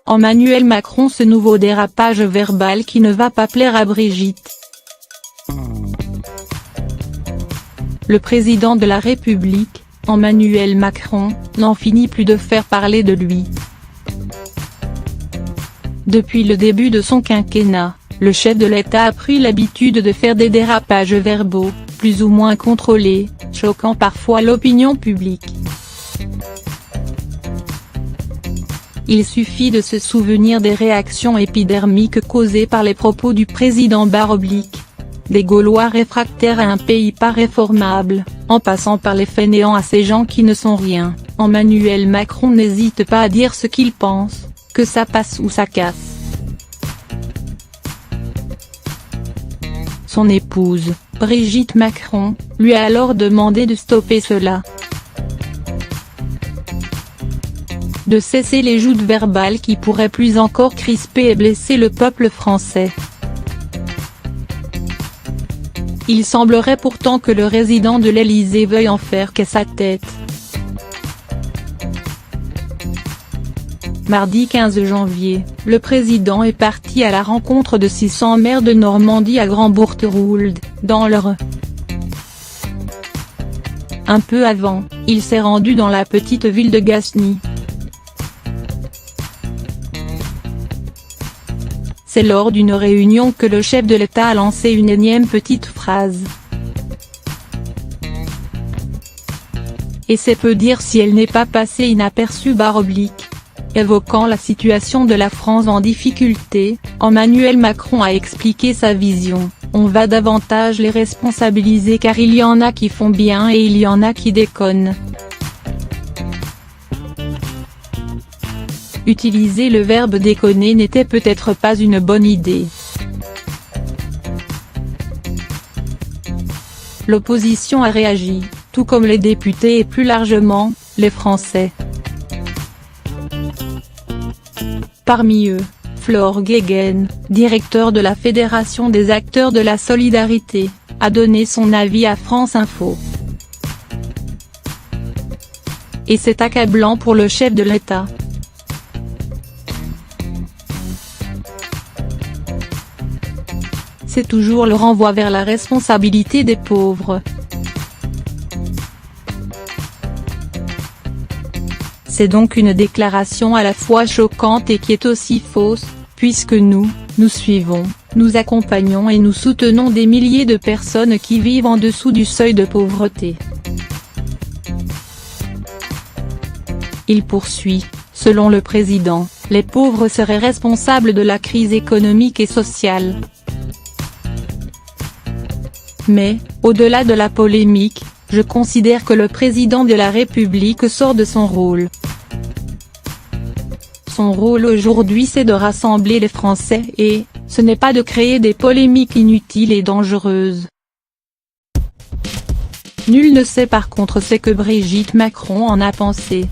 Emmanuel Macron, ce nouveau dérapage verbal qui ne va pas plaire à Brigitte. Le président de la République, Emmanuel Macron, n'en finit plus de faire parler de lui. Depuis le début de son quinquennat, le chef de l'État a pris l'habitude de faire des dérapages verbaux, plus ou moins contrôlés, choquant parfois l'opinion publique. Il suffit de se souvenir des réactions épidermiques causées par les propos du président baroblique. Des Gaulois réfractaires à un pays pas réformable, en passant par les fainéants à ces gens qui ne sont rien, Emmanuel Macron n'hésite pas à dire ce qu'il pense, que ça passe ou ça casse. Son épouse, Brigitte Macron, lui a alors demandé de stopper cela. De cesser les joutes verbales qui pourraient plus encore crisper et blesser le peuple français. Il semblerait pourtant que le résident de l'Élysée veuille en faire qu'à sa tête. Mardi 15 janvier, le président est parti à la rencontre de 600 maires de Normandie à Grand-Bourgtheroulde, dans l'Eure. Un peu avant, il s'est rendu dans la petite ville de Gasny. C'est lors d'une réunion que le chef de l'État a lancé une énième petite phrase. Et c'est peu dire si elle n'est pas passée inaperçue baroblique. Évoquant la situation de la France en difficulté, Emmanuel Macron a expliqué sa vision: on va davantage les responsabiliser car il y en a qui font bien et il y en a qui déconnent. Utiliser le verbe déconner n'était peut-être pas une bonne idée. L'opposition a réagi, tout comme les députés et plus largement, les Français. Parmi eux, Flore Guéguen, directeur de la Fédération des acteurs de la solidarité, a donné son avis à France Info. Et c'est accablant pour le chef de l'État. C'est toujours le renvoi vers la responsabilité des pauvres. C'est donc une déclaration à la fois choquante et qui est aussi fausse, puisque nous suivons, nous accompagnons et nous soutenons des milliers de personnes qui vivent en dessous du seuil de pauvreté. Il poursuit, selon le président, les pauvres seraient responsables de la crise économique et sociale. Mais, au-delà de la polémique, je considère que le président de la République sort de son rôle. Son rôle aujourd'hui c'est de rassembler les Français et, ce n'est pas de créer des polémiques inutiles et dangereuses. Nul ne sait par contre ce que Brigitte Macron en a pensé.